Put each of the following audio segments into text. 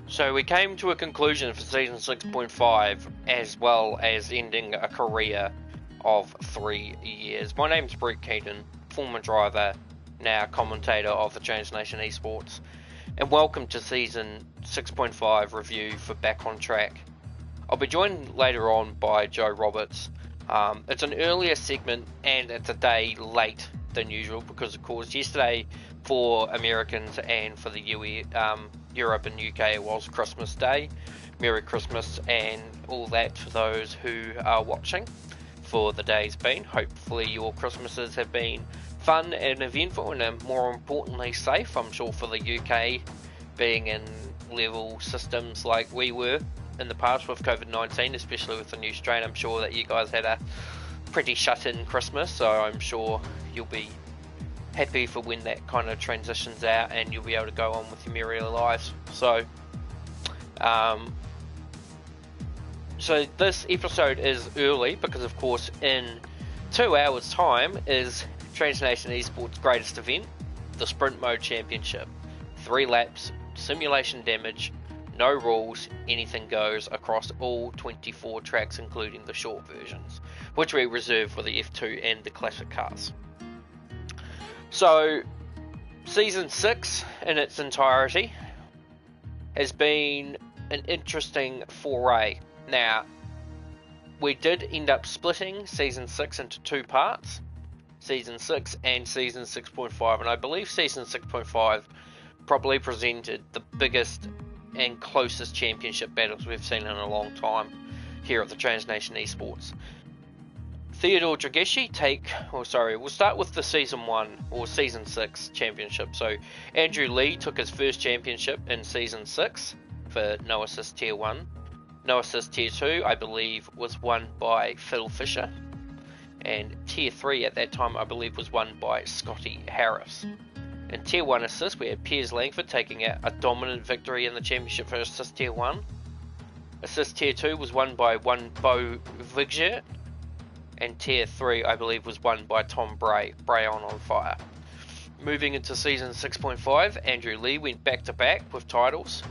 So we came to a conclusion for season 6.5, as well as ending a career of 3 years. My name's Brett Keaton, former driver, now commentator of the Change Nation eSports, and welcome to season 6.5 review for Back on Track. I'll be joined later on by Joe Roberts. It's an earlier segment and it's a day late than usual because, of course, yesterday for Americans and for the Europe and UK it was Christmas Day. Merry Christmas and all that for those who are watching for the day's been. Hopefully your Christmases have been fun and eventful and more importantly safe. I'm sure for the UK, being in level systems like we were in the past with COVID-19, especially with the new strain, I'm sure that you guys had a pretty shut-in Christmas, so I'm sure you'll be happy for when that kind of transitions out and you'll be able to go on with your merry lives. So this episode is early because, of course, in 2 hours time is Change Nation eSports' greatest event, the Sprint Mode Championship. 3 laps, simulation damage, no rules, anything goes across all 24 tracks, including the short versions, which we reserve for the F2 and the classic cars. So, season 6 in its entirety has been an interesting foray. Now, we did end up splitting season 6 into 2 parts, season 6 and season 6.5, and I believe season 6.5 probably presented the biggest and closest championship battles we've seen in a long time here at the Change Nation eSports. Theodore Drageshi we'll start with the season 1 or season 6 championship. So Andrew Lee took his first championship in season 6 for No Assist Tier 1. No Assist Tier 2 I believe was won by Phil Fisher, and Tier 3 at that time I believe was won by Scotty Harris. In Tier 1 Assist, we had Piers Langford taking out a dominant victory in the championship for Assist Tier 1. Assist Tier 2 was won by Bo Vigert, and Tier 3, I believe, was won by Tom Bray on fire. Moving into Season 6.5, Andrew Lee went back-to-back with titles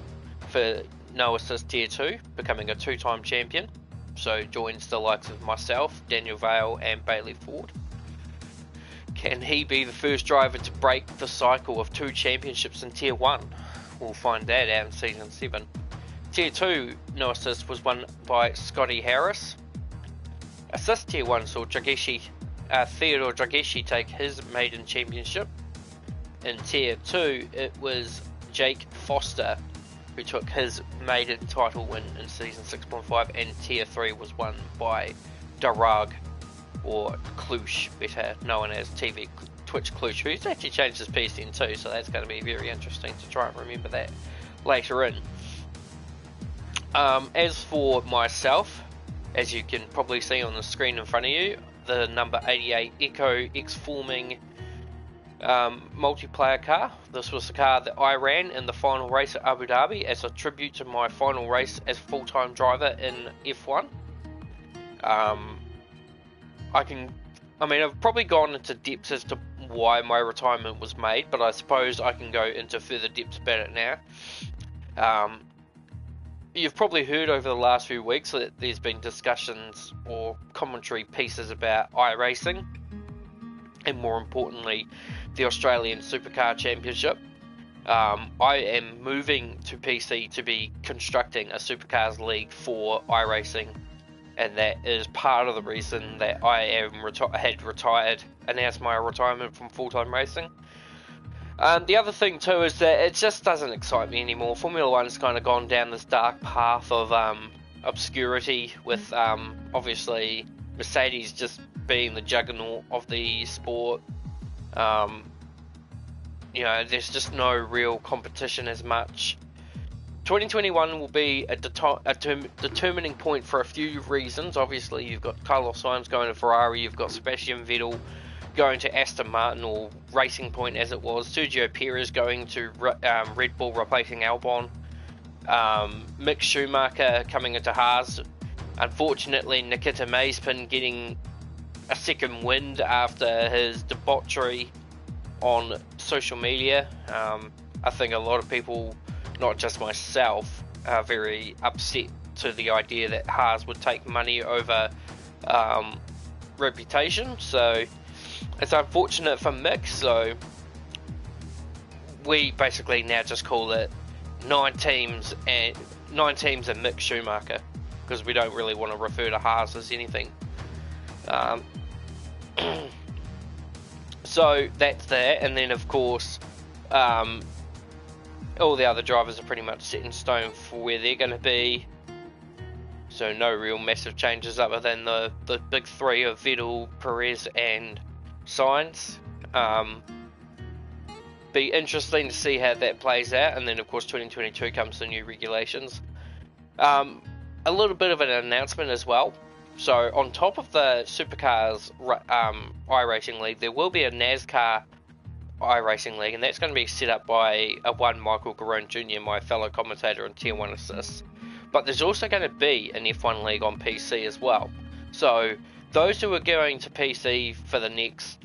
for No Assist Tier 2, becoming a 2-time champion, so joins the likes of myself, Daniel Vale, and Bailey Ford. Can he be the first driver to break the cycle of 2 championships in Tier 1? We'll find that out in Season 7. Tier 2 No Assist was won by Scotty Harris. Assist Tier 1 saw Theodore Drageshi take his maiden championship. In Tier 2 it was Jake Foster who took his maiden title win in Season 6.5, and Tier 3 was won by Darag, or Clush, better known as TV Twitch Clush, who's actually changed his PSN too, so that's going to be very interesting to try and remember that later in. As for myself, as you can probably see on the screen in front of you, the number 88 Echo X-Forming multiplayer car. This was the car that I ran in the final race at Abu Dhabi as a tribute to my final race as full-time driver in F1. I've probably gone into depths as to why my retirement was made, but I suppose I can go into further depths about it now. You've probably heard over the last few weeks that there's been discussions or commentary pieces about iRacing, and more importantly, the Australian Supercar Championship. I am moving to PC to be constructing a Supercars League for iRacing, and that is part of the reason that I had retired, announced my retirement from full-time racing. The other thing too is that it just doesn't excite me anymore. Formula One's kind of gone down this dark path of obscurity, with obviously Mercedes just being the juggernaut of the sport. There's just no real competition as much. 2021 will be a determining point for a few reasons. Obviously, you've got Carlos Sainz going to Ferrari, you've got Sebastian Vettel going to Aston Martin, or Racing Point as it was, Sergio Perez going to Red Bull replacing Albon, Mick Schumacher coming into Haas. Unfortunately, Nikita Mazepin getting a second wind after his debauchery on social media. I think a lot of people, not just myself, very upset to the idea that Haas would take money over reputation. So it's unfortunate for Mick. So we basically now just call it 9 teams and Mick Schumacher, because we don't really want to refer to Haas as anything. So that's that, and then of course all the other drivers are pretty much set in stone for where they're going to be. So no real massive changes other than the big three of Vettel, Perez and Sainz. Be interesting to see how that plays out, and then of course 2022 comes the new regulations. A little bit of an announcement as well. So on top of the Supercars iRacing League, there will be a NASCAR iRacing League, and that's going to be set up by one Michael Garone Jr., my fellow commentator on Tier 1 Assists. But there's also going to be an F1 League on PC as well. So those who are going to PC for the next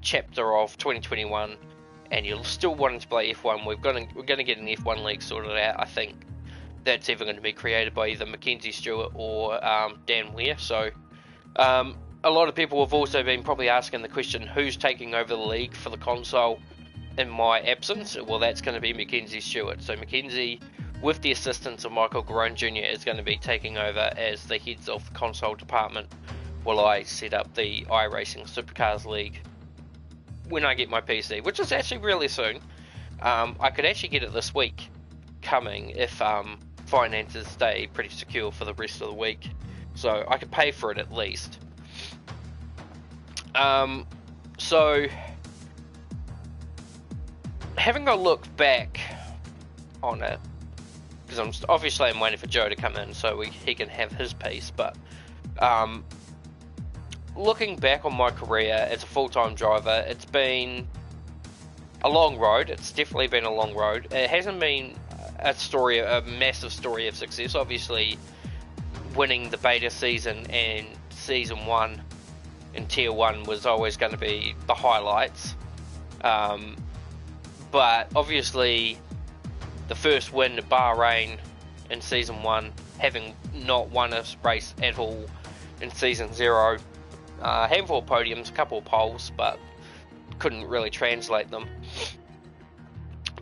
chapter of 2021, and you're still wanting to play F1, we're going to get an F1 League sorted out. I think that's either going to be created by either Mackenzie Stewart or Dan Ware. So a lot of people have also been probably asking the question, who's taking over the league for the console in my absence? Well, that's going to be Mackenzie Stewart. So Mackenzie, with the assistance of Michael Garone Jr., is going to be taking over as the heads of the console department while I set up the iRacing Supercars League when I get my PC, which is actually really soon. I could actually get it this week coming if finances stay pretty secure for the rest of the week, so I could pay for it at least. So having a look back on it, because I'm waiting for Joe to come in so he can have his piece, but looking back on my career as a full-time driver, it's been a long road. It's definitely been a long road. It hasn't been a massive story of success. Obviously, winning the beta season and season 1 in Tier 1 was always going to be the highlights. But obviously, the first win at Bahrain in season 1, having not won a race at all in season 0, a handful of podiums, a couple of poles, but couldn't really translate them.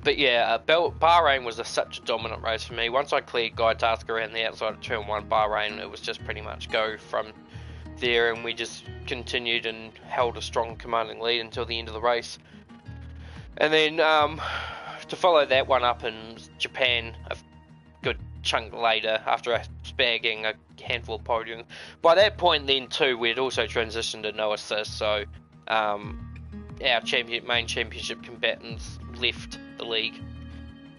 But yeah, Bahrain was such a dominant race for me. Once I cleared Guy Tasker around the outside of turn 1 Bahrain, it was just pretty much go from there, and we just continued and held a strong commanding lead until the end of the race. And then to follow that one up in Japan a good chunk later, after bagging a handful of podiums. By that point then too, we'd also transitioned to no assist, so our main championship combatants left the league,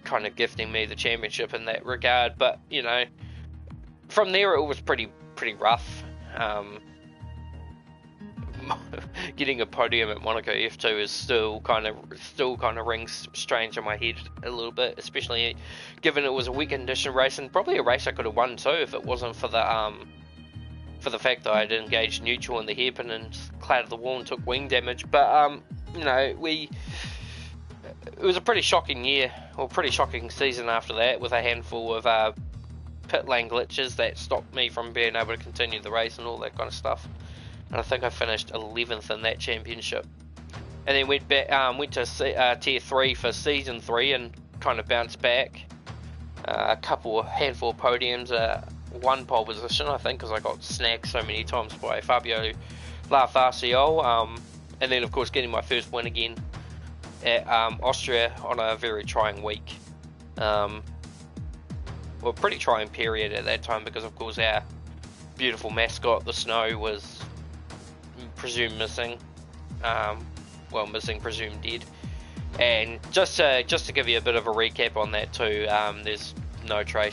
kind of gifting me the championship in that regard. But you know, from there it was pretty rough. Getting a podium at Monaco F2 is still kind of rings strange in my head a little bit, especially given it was a wet condition race, and probably a race I could have won too if it wasn't for the fact that I had engaged neutral in the hairpin and clattered the wall and took wing damage. But you know, it was a pretty shocking year, or pretty shocking season after that, with a handful of pit lane glitches that stopped me from being able to continue the race and all that kind of stuff. And I think I finished 11th in that championship. And then went to Tier 3 for Season 3 and kind of bounced back. Handful of podiums, one pole position, I think, because I got snagged so many times by Fabio Lafarciol. And then, of course, getting my first win again at Austria on a very trying week. Well, pretty trying period at that time, because, of course, our beautiful mascot, the Snow, was presumed missing. Missing, presumed dead. And just to give you a bit of a recap on that too, there's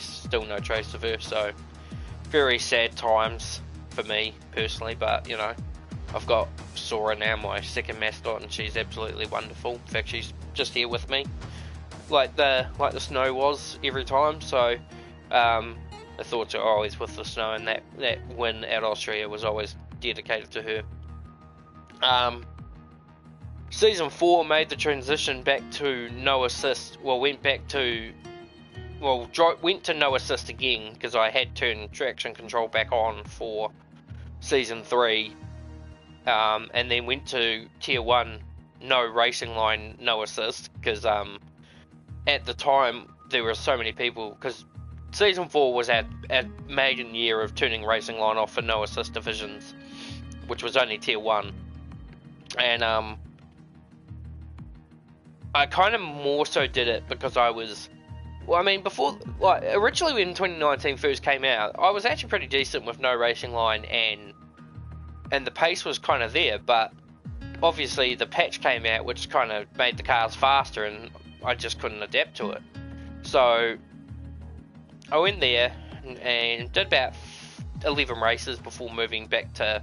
still no trace of her, so very sad times for me personally. But you know, I've got Sora now, my second mascot, and she's absolutely wonderful. In fact, she's just here with me, like the Snow was every time. So the thoughts are always with the Snow, and that win at Austria was always dedicated to her. Season 4 made the transition back to no assist. Well, went back to went to no assist again because I had turned traction control back on for season 3, and then went to tier 1 no racing line, no assist, because at the time there were so many people, because season 4 was our maiden year of turning racing line off for no assist divisions, which was only tier 1, and I kind of more so did it because I was, well, I mean, before, like, originally when 2019 first came out, I was actually pretty decent with no racing line, and the pace was kind of there, but obviously the patch came out which kind of made the cars faster, and I just couldn't adapt to it. So I went there and did about 11 races before moving back to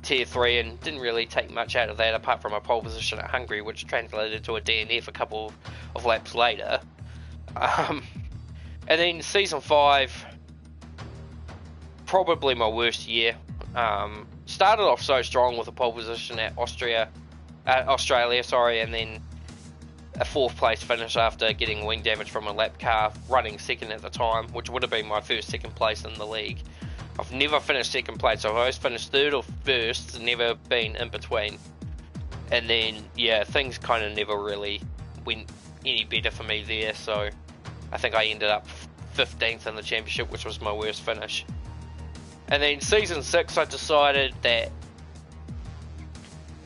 tier 3, and didn't really take much out of that apart from a pole position at Hungary, which translated to a DNF a couple of laps later. And then season 5, probably my worst year. Started off so strong with a pole position at Australia, and then a 4th place finish after getting wing damage from a lap car, running 2nd at the time, which would have been my first 2nd place in the league. I've never finished 2nd place. I've always finished 3rd or 1st, never been in between. And then, yeah, things kind of never really went any better for me there, so I think I ended up 15th in the championship, which was my worst finish. And then season 6, I decided that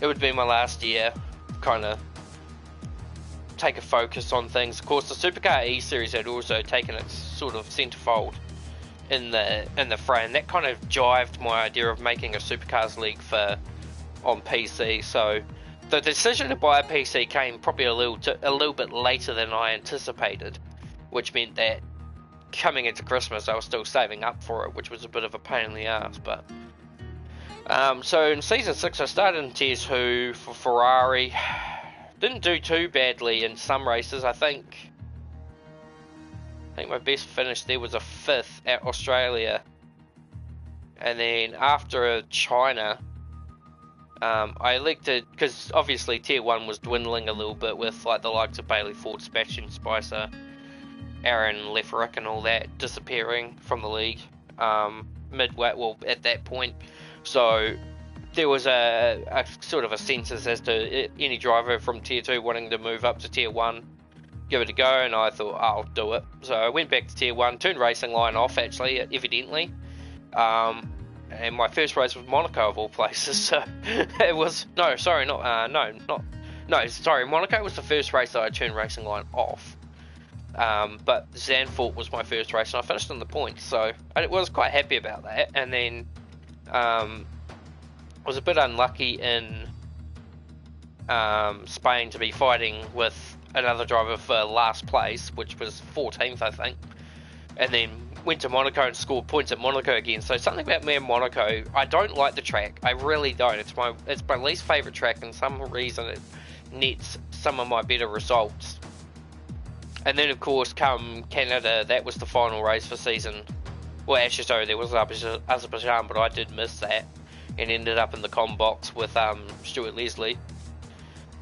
it would be my last year, kind of take a focus on things. Of course, the Supercar E Series had also taken its sort of centerfold in the fray, and that kind of jived my idea of making a Supercars league on PC. So the decision to buy a PC came probably a little bit later than I anticipated, which meant that coming into Christmas I was still saving up for it, which was a bit of a pain in the ass. But so in season 6 I started in tier 2 for Ferrari. Didn't do too badly in some races. I think my best finish there was a 5th at Australia, and then after China, I elected, because obviously tier 1 was dwindling a little bit with like the likes of Bailey, Ford, Sebastian Spicer, Aaron Leferick and all that disappearing from the league midway, well, at that point. So there was a sort of a census as to any driver from tier 2 wanting to move up to tier 1, give it a go, and I thought, I'll do it. So I went back to tier 1, turned racing line off actually, evidently, and my first race was Monaco of all places. So it was, Monaco was the first race that I turned racing line off. But Zandvoort was my first race, and I finished in the points, so I was quite happy about that. And then was a bit unlucky in Spain to be fighting with another driver for last place, which was 14th, I think, and then went to Monaco and scored points at Monaco again. So something about me in Monaco, I don't like the track. I really don't. It's my least favourite track, and some reason it nets some of my better results. And then of course come Canada, that was the final race for season. Well, actually, sorry, there was Azerbaijan, but I did miss that and ended up in the com box with Stuart Leslie.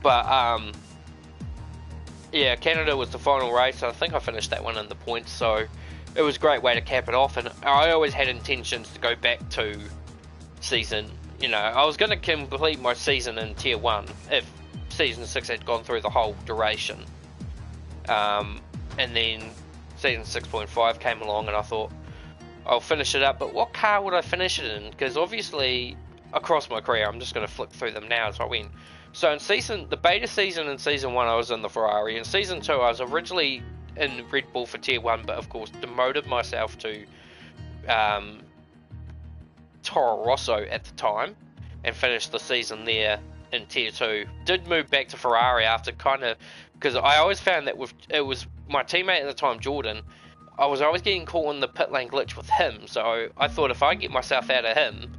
But yeah, Canada was the final race. I think I finished that one in the points, so it was a great way to cap it off. And I always had intentions to go back to season, I was going to complete my season in tier 1 if season 6 had gone through the whole duration. And then season 6.5 came along, and I thought, I'll finish it up, but what car would I finish it in? Because obviously, across my career, I'm just going to flick through them now as I went. So in the beta season in season 1, I was in the Ferrari. In season 2, I was originally in Red Bull for tier 1, but of course demoted myself to Toro Rosso at the time, and finished the season there in tier 2. Did move back to Ferrari after because I always found that it was my teammate at the time, Jordan, I was always getting caught in the pit lane glitch with him, so I thought if I get myself out of him,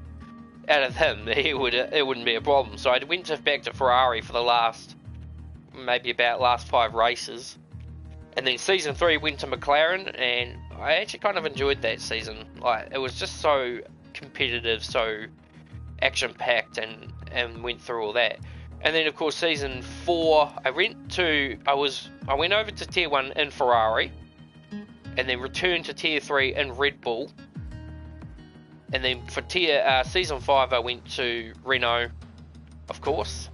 it wouldn't be a problem. So I went back to Ferrari for the last 5 races, and then season 3 went to McLaren, and I actually kind of enjoyed that season. Like, it was just so competitive, so action packed, and went through all that. And then of course season 4, I went over to tier 1 in Ferrari. and then returned to Tier 3 in Red Bull. And then for Season 5, I went to Renault, of course.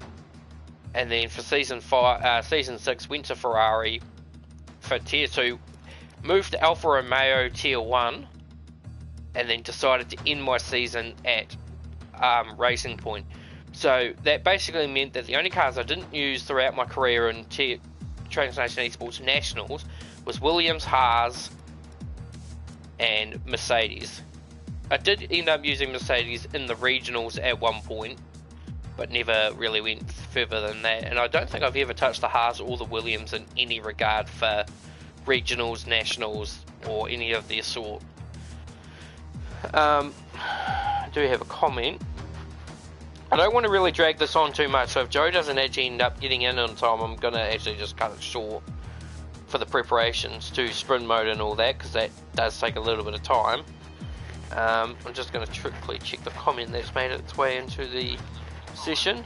And then for Season 6, went to Ferrari. For Tier 2, moved to Alfa Romeo Tier 1. And then decided to end my season at Racing Point. So that basically meant that the only cars I didn't use throughout my career in Transnation Esports Nationals was Williams, Haas, and Mercedes. I did end up using Mercedes in the regionals at one point, but never really went further than that. And I don't think I've ever touched the Haas or the Williams in any regard for regionals, nationals, or any of their sort. I do have a comment. I don't want to really drag this on too much, so if Joe doesn't actually end up getting in on time, I'm going to actually just cut it short for the preparations to sprint mode and all that, because that does take a little bit of time. I'm just going to quickly check the comment that's made its way into the session.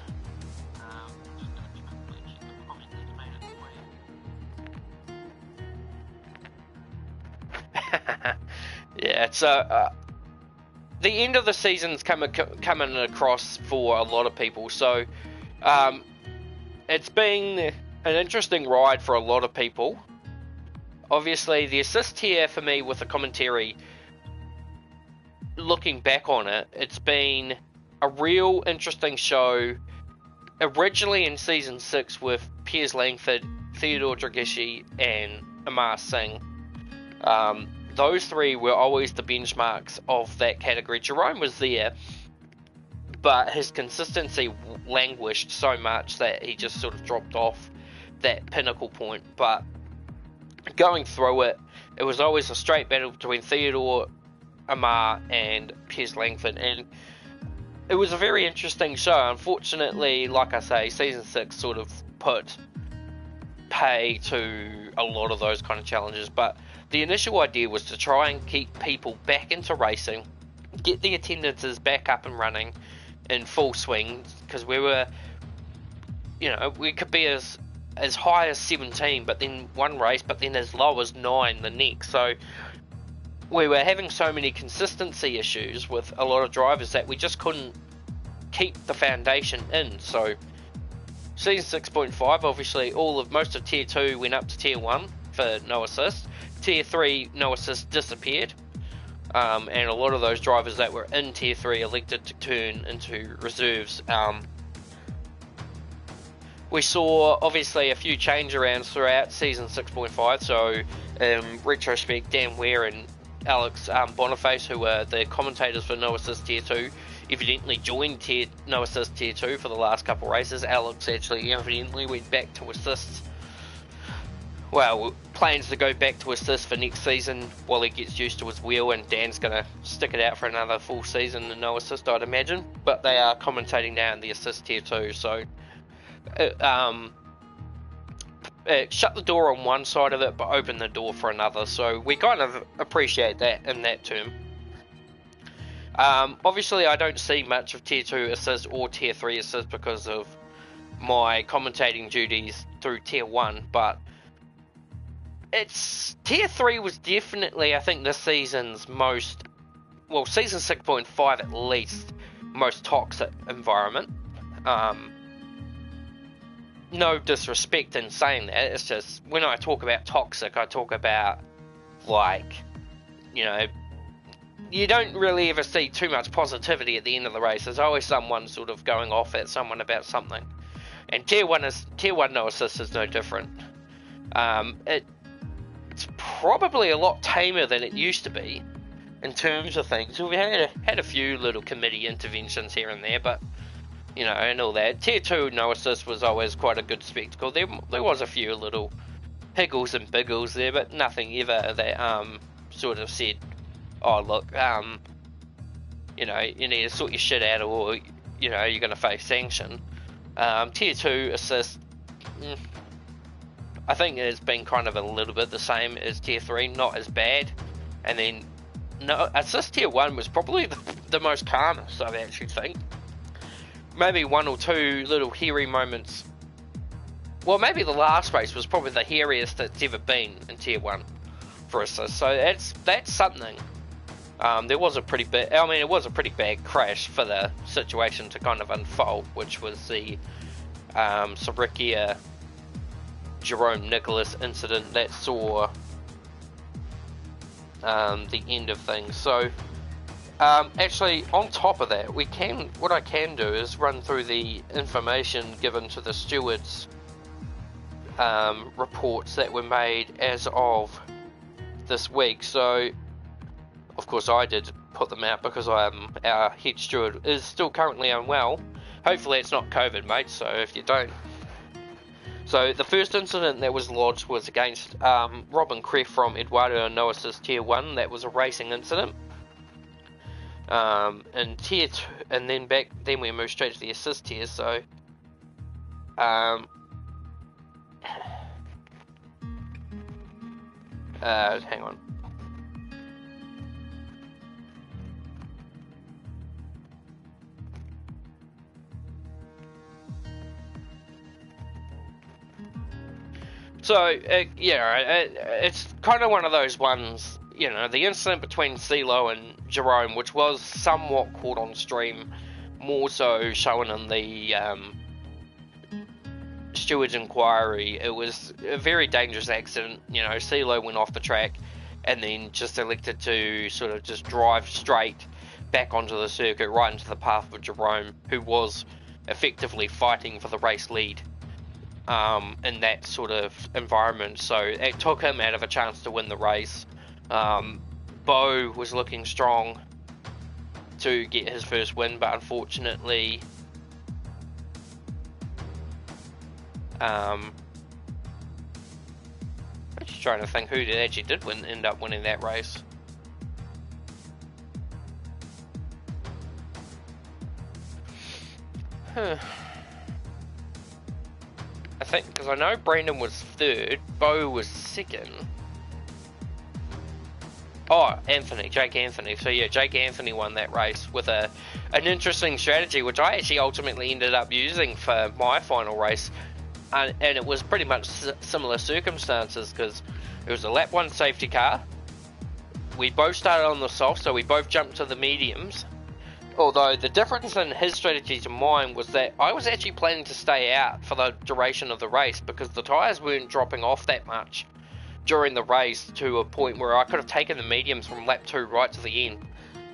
Yeah, so the end of the season's coming across for a lot of people, so it's been an interesting ride for a lot of people. Obviously, the assist tier for me with the commentary, looking back on it, it's been a real interesting show. Originally in Season 6 with Piers Langford, Theodore Dragishi, and Amar Singh. Those three were always the benchmarks of that category. Jerome was there, but his consistency languished so much that he just sort of dropped off that pinnacle point. But going through it, it was always a straight battle between Theodore, Amar, and Piers Langford, and it was a very interesting show. Unfortunately, like I say, Season 6 sort of put pay to a lot of those kind of challenges, but the initial idea was to try and keep people back into racing, get the attendances back up and running in full swing, because we were, we could be as high as 17, but then one race, but then as low as 9 the next. So we were having so many consistency issues with a lot of drivers that we just couldn't keep the foundation in. So Season 6.5, obviously most of Tier 2 went up to Tier 1 for no assist. Tier 3, no assist disappeared. And a lot of those drivers that were in Tier 3 elected to turn into reserves. We saw, obviously, a few change arounds throughout Season 6.5. So, in retrospect, Dan Ware and Alex Boniface, who were the commentators for No Assist Tier 2, evidently joined No Assist Tier 2 for the last couple of races. Alex actually evidently went back to assists. Well, plans to go back to assist for next season while he gets used to his wheel, and Dan's going to stick it out for another full season in no assist, I'd imagine. But they are commentating now in the assist tier 2, so it shut the door on one side of it but opened the door for another, so we kind of appreciate that in that term. Obviously I don't see much of tier 2 assist or tier 3 assist because of my commentating duties through tier 1, but tier 3 was definitely, I think, this season's most, well, season 6.5 at least, most toxic environment. No disrespect in saying that, it's just, when I talk about toxic, I talk about, like, you don't really ever see too much positivity at the end of the race. There's always someone sort of going off at someone about something. And tier 1 no assist is no different. It's probably a lot tamer than it used to be in terms of things. We've had a few little committee interventions here and there, but and all that. Tier 2 no assist was always quite a good spectacle. There was a few little higgles and biggles there, but nothing ever that sort of said, oh look, you need to sort your shit out, or you're going to face sanction. Tier 2 assist, I think it's been kind of a little bit the same as tier 3, not as bad. And then no assist tier 1 was probably the most calmest, I actually think. Maybe one or two little hairy moments. Well, maybe the last race was probably the hairiest it's ever been in tier 1. for assist. So that's something. There was a pretty bad. I mean, it was a pretty bad crash for the situation to kind of unfold, which was the Sarikia Jerome Nicholas incident that saw the end of things. So actually, on top of that, what I can do is run through the information given to the stewards reports that were made as of this week. So of course I did put them out because our head steward is still currently unwell. Hopefully it's not COVID, mate, so if you don't. So the first incident that was lodged was against Robin Kreff from Eduardo No Assist Tier 1. That was a racing incident. And Tier 2, and then we moved straight to the assist tier, so hang on. So, it's kind of one of those ones, you know, the incident between CeeLo and Jerome, which was somewhat caught on stream, more so shown in the steward's inquiry. It was a very dangerous accident. You know, CeeLo went off the track and then just elected to sort of just drive straight back onto the circuit, right into the path of Jerome, who was effectively fighting for the race lead. In that sort of environment, so it took him out of a chance to win the race. Bo was looking strong to get his first win, but unfortunately, I'm just trying to think who actually did end up winning that race. I think, because I know Brandon was third, Bo was second. Oh, Jake Anthony. So yeah, Jake Anthony won that race with an interesting strategy, which I actually ultimately ended up using for my final race. And it was pretty much similar circumstances, because it was a lap 1 safety car. We both started on the soft, so we both jumped to the mediums. Although the difference in his strategy to mine was that I was actually planning to stay out for the duration of the race, because the tyres weren't dropping off that much during the race to a point where I could have taken the mediums from lap 2 right to the end.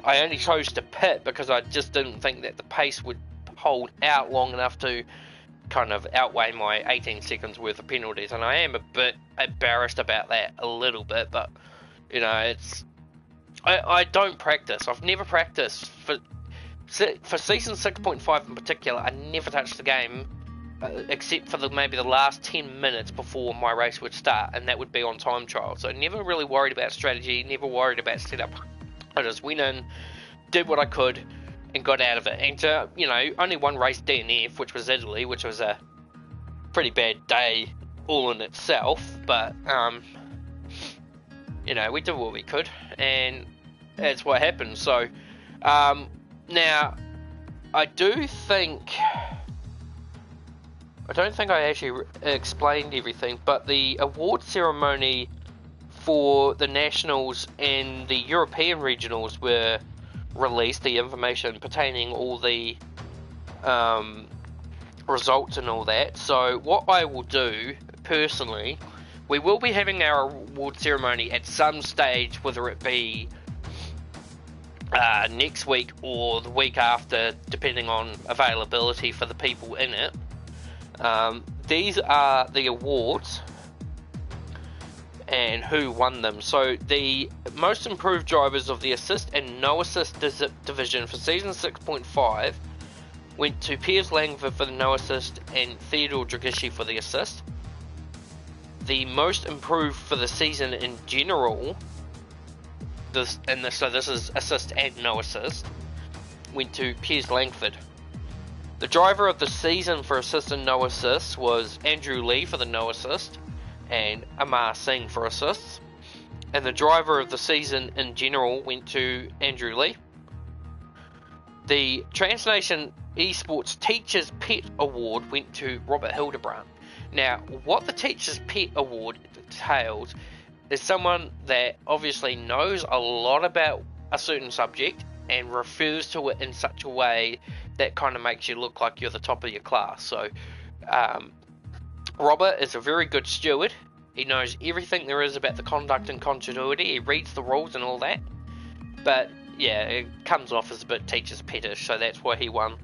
I only chose to pit because I just didn't think that the pace would hold out long enough to kind of outweigh my 18 seconds worth of penalties, and I am a bit embarrassed about that a little bit, but you know, I don't practice. I've never practiced for season 6.5 in particular. I never touched the game except for maybe the last 10 minutes before my race would start, and that would be on time trial. So I never really worried about strategy, never worried about setup. I just went in, did what I could, and got out of it. And you know, only one race DNF, which was Italy, which was a pretty bad day all in itself, but you know, we did what we could, and that's what happened. So now, I don't think I actually explained everything, but the award ceremony for the Nationals and the European Regionals were released, the information pertaining all the results and all that. So what I will do, personally, we will be having our award ceremony at some stage, whether it be next week or the week after, depending on availability for the people in it. These are the awards and who won them. So the most improved drivers of the assist and no assist division for season 6.5 went to Piers Langford for the no assist and Theodore Dragishi for the assist. The most improved for the season in general, so this is assist and no assist, went to Piers Langford. The driver of the season for assist and no assist was Andrew Lee for the no assist and Amar Singh for assists. And the driver of the season in general went to Andrew Lee. The Transnation eSports Teachers Pet Award went to Robert Hildebrand. Now, what the Teachers Pet Award entails is someone that obviously knows a lot about a certain subject and refers to it in such a way that kind of makes you look like you're the top of your class. So Robert is a very good steward. He knows everything there is about the conduct and continuity. He reads the rules and all that. But yeah, it comes off as a bit teacher's pettish, so that's why he won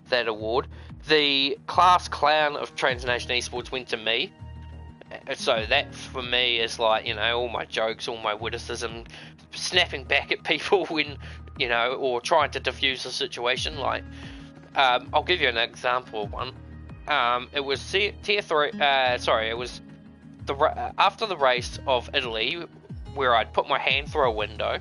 that award. The class clown of Transnation Esports went to me. So that for me is like, you know, all my jokes, all my witticism, snapping back at people when, you know, or trying to diffuse the situation. Like, I'll give you an example of one. It was tier 3. It was after the race of Italy, where I'd put my hand through a window.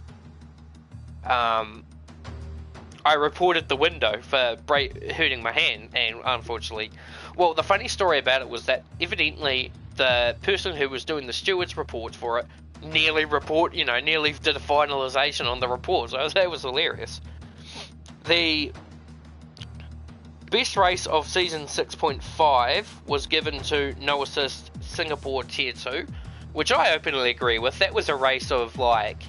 I reported the window for hurting my hand, and unfortunately, well, the funny story about it was that evidently the person who was doing the steward's reports for it nearly did a finalisation on the report, so that was hilarious. The best race of season 6.5 was given to No Assist Singapore Tier 2, which I openly agree with. That was a race of, like,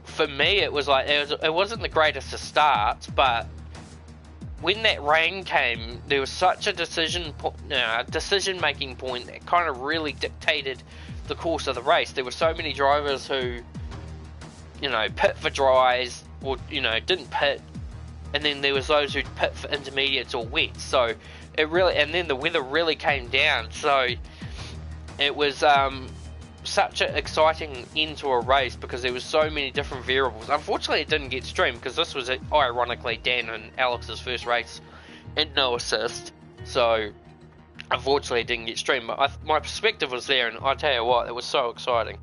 for me, it wasn't the greatest of starts, but when that rain came, there was such a decision-making point that kind of really dictated the course of the race. There were so many drivers who, you know, pit for dries, or, you know, didn't pit, and then there was those who pit for intermediates or wets. So it really, and then the weather really came down. So it was such an exciting end to a race because there was so many different variables. Unfortunately, it didn't get streamed because this was, ironically, Dan and Alex's first race in No Assist. So unfortunately, it didn't get streamed. But my perspective was there, and I tell you what, it was so exciting.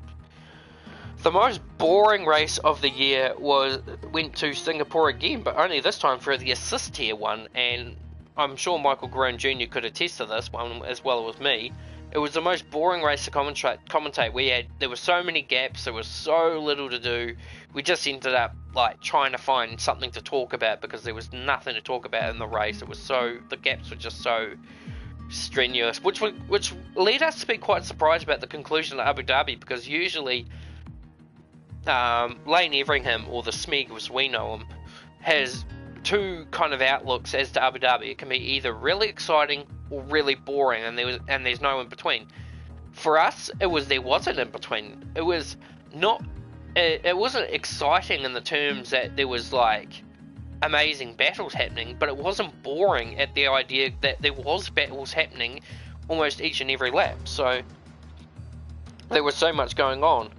The most boring race of the year went to Singapore again, but only this time for the assist tier 1, and I'm sure Michael Grown Jr. could attest to this one as well as me. It was the most boring race to commentate. There were so many gaps, there was so little to do. We just ended up like trying to find something to talk about because there was nothing to talk about in the race. The gaps were just so strenuous, which led us to be quite surprised about the conclusion of Abu Dhabi, because usually Lane Everingham, or the Smeg as we know him, has two kind of outlooks as to Abu Dhabi. It can be either really exciting or really boring, and there's no in between. For us, there wasn't in between. It wasn't exciting in the terms that there was like amazing battles happening, but it wasn't boring at the idea that there was battles happening almost each and every lap. So there was so much going on.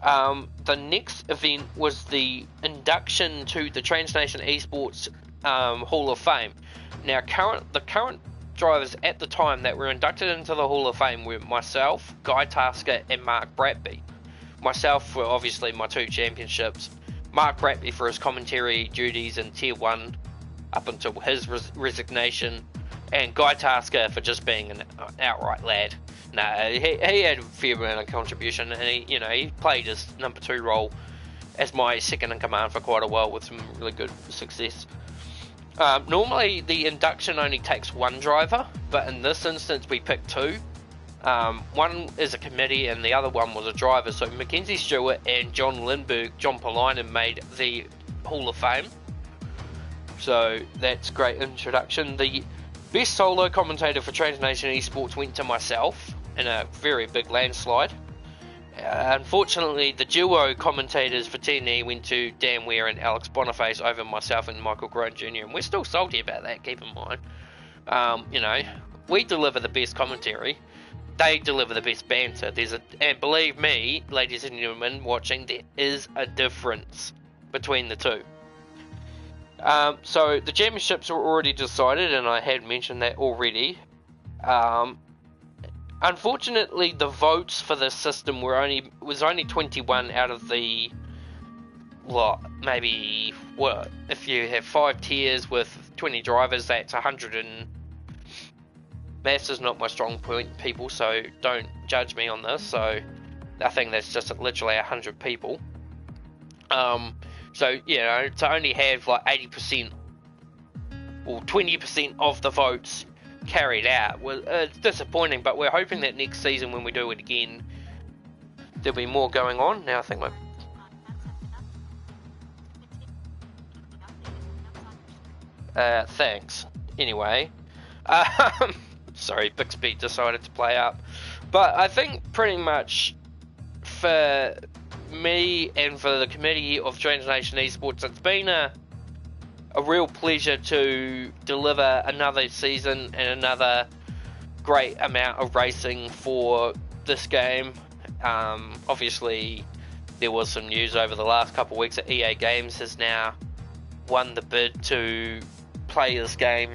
The next event was the induction to the Transnation Esports Hall of Fame. Now, the current drivers at the time that were inducted into the Hall of Fame were myself, Guy Tasker, and Mark Bratby. Myself for obviously my 2 championships, Mark Bratby for his commentary duties in Tier 1 up until his resignation, and Guy Tasker for just being an outright lad. No, he had a fair amount of contribution, and he played his number 2 role as my second in command for quite a while with some really good success. Normally the induction only takes 1 driver, but in this instance we picked 2. One is a committee and the other one was a driver. So Mackenzie Stewart and John Polainen made the Hall of Fame. So that's a great introduction. The best solo commentator for Transnation Esports went to myself in a very big landslide. Unfortunately, the duo commentators for TNE went to Dan Ware and Alex Boniface over myself and Michael Grown Jr. And we're still salty about that, keep in mind. We deliver the best commentary. They deliver the best banter. And believe me, ladies and gentlemen watching, there is a difference between the two. So the championships were already decided, and I had mentioned that already. Unfortunately, the votes for this system was only 21 out of the if you have 5 tiers with 20 drivers, that's 100 and maths is not my strong point, people, so don't judge me on this. So I think that's just literally 100 people. So to only have like 80% or 20% of the votes carried out was disappointing, but we're hoping that next season when we do it again, there'll be more going on. Now I think thanks. Anyway, sorry, Bixby decided to play up. But I think pretty much for me and for the committee of Transnation Esports, it's been a real pleasure to deliver another season and another great amount of racing for this game. Obviously, there was some news over the last couple of weeks that EA Games has now won the bid to play this game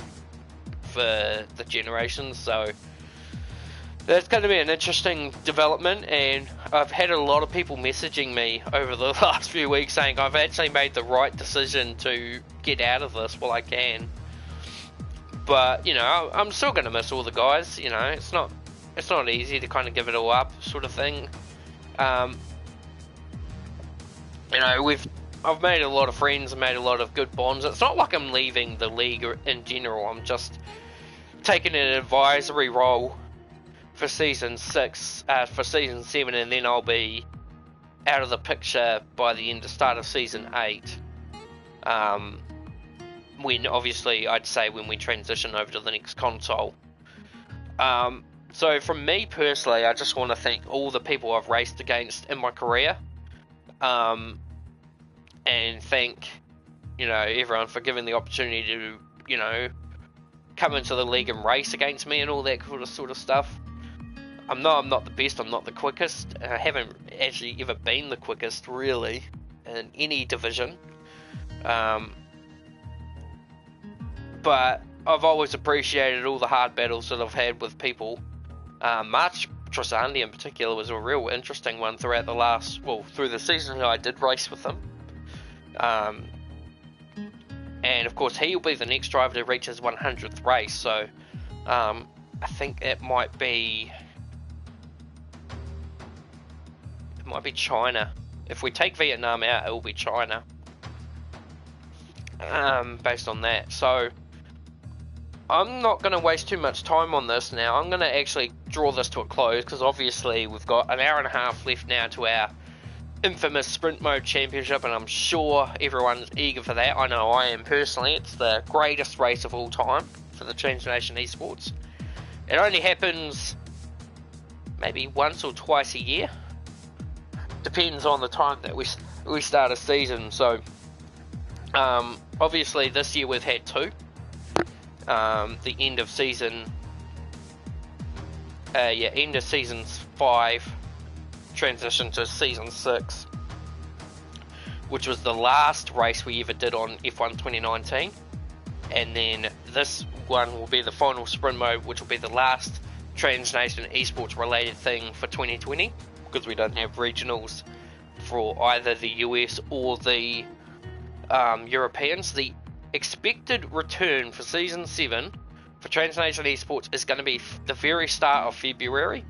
for the generations, so that's going to be an interesting development. And I've had a lot of people messaging me over the last few weeks saying I've actually made the right decision to get out of this while I can. But, you know, I'm still going to miss all the guys. You know, it's not easy to kind of give it all up, sort of thing. You know, I've made a lot of friends and made a lot of good bonds. It's not like I'm leaving the league in general. I'm just taking an advisory role for season 6, for season 7, and then I'll be out of the picture by the start of season 8. When obviously I'd say when we transition over to the next console. So from me personally, I just want to thank all the people I've raced against in my career, and thank, you know, everyone for giving the opportunity to, you know, come into the league and race against me and all that sort of stuff. I'm not the best, I'm not the quickest. I haven't actually ever been the quickest, really, in any division. But I've always appreciated all the hard battles that I've had with people. March Trisandi in particular was a real interesting one throughout through the season that I did race with him. And of course he will be the next driver to reach his 100th race, so I think it might be China. If we take Vietnam out, it will be China, based on that. So I'm not going to waste too much time on this now. I'm going to actually draw this to a close, because obviously we've got an hour and a half left now to our infamous Sprint Mode Championship, and I'm sure everyone's eager for that. I know I am personally. It's the greatest race of all time for the Transnation Esports. It only happens maybe once or twice a year. Depends on the time that we start a season. So obviously this year we've had 2. The end of season 5 transition to season 6, which was the last race we ever did on F1 2019, and then this one will be the final sprint mode, which will be the last Transnation Esports related thing for 2020, because we don't have regionals for either the US or the Europeans. The expected return for season 7 for Transnation Esports is going to be the very start of February.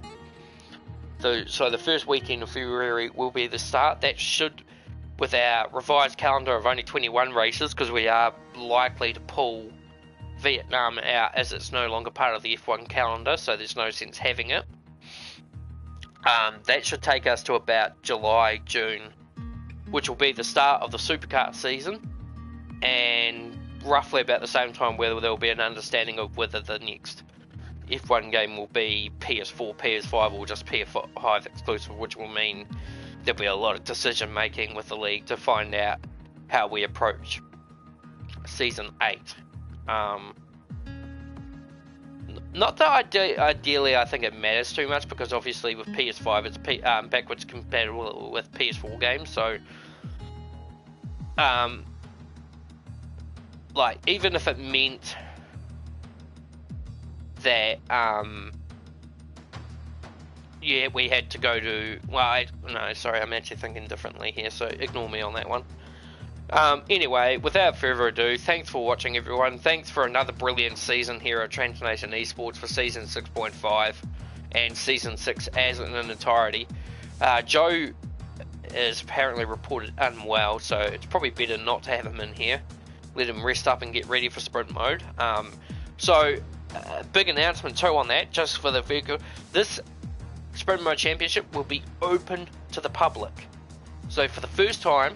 So the first weekend of February will be the start. That should, with our revised calendar of only 21 races, because we are likely to pull Vietnam out as it's no longer part of the F1 calendar, so there's no sense having it. That should take us to about July, June, which will be the start of the Supercar season, and roughly about the same time where there will be an understanding of whether the next F1 game will be PS4, PS5, or just PS5 exclusive, which will mean there'll be a lot of decision making with the league to find out how we approach season 8. Not that ideally I think it matters too much, because obviously with PS5 it's backwards compatible with PS4 games, so like, even if it meant that we had to go to, I'm actually thinking differently here, so ignore me on that one. Anyway, without further ado, thanks for watching, everyone. Thanks for another brilliant season here at Transnation Esports for season 6.5 and season 6 as an entirety. Joe is apparently reported unwell, so it's probably better not to have him in here. Let him rest up and get ready for sprint mode. Big announcement too on that, just for the vehicle. This sprint mode championship will be open to the public. So for the first time,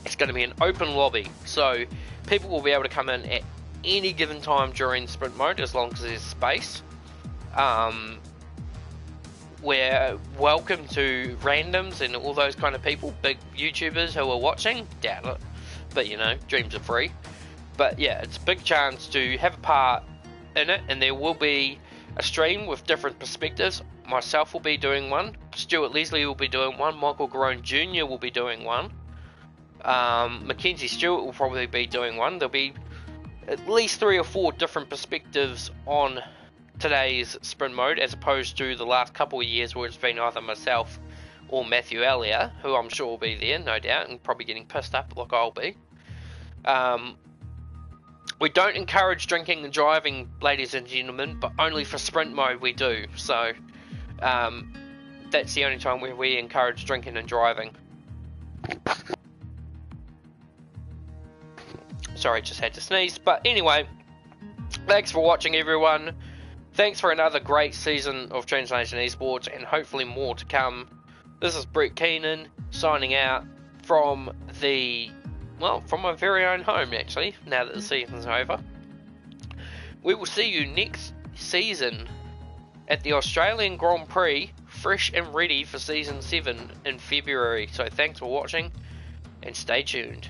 it's going to be an open lobby. So people will be able to come in at any given time during sprint mode as long as there's space. We're welcome to randoms and all those kind of people, big YouTubers who are watching. Doubt it, but you know, dreams are free. But yeah, it's a big chance to have a part in it, and there will be a stream with different perspectives. Myself will be doing one, Stuart Leslie will be doing one, Michael Garone Jr. will be doing one, Mackenzie Stewart will probably be doing one. There'll be at least 3 or 4 different perspectives on today's sprint mode, as opposed to the last couple of years where it's been either myself or Matthew Elliott, who I'm sure will be there, no doubt, and probably getting pissed up like I'll be. We don't encourage drinking and driving, ladies and gentlemen, but only for sprint mode we do. So that's the only time where we encourage drinking and driving. Sorry, just had to sneeze. But anyway, thanks for watching, everyone. Thanks for another great season of Translation Esports, and hopefully more to come. This is Brett Keenan signing out from from my very own home, actually, now that the season's over. We will see you next season at the Australian Grand Prix, fresh and ready for Season 7 in February. So thanks for watching, and stay tuned.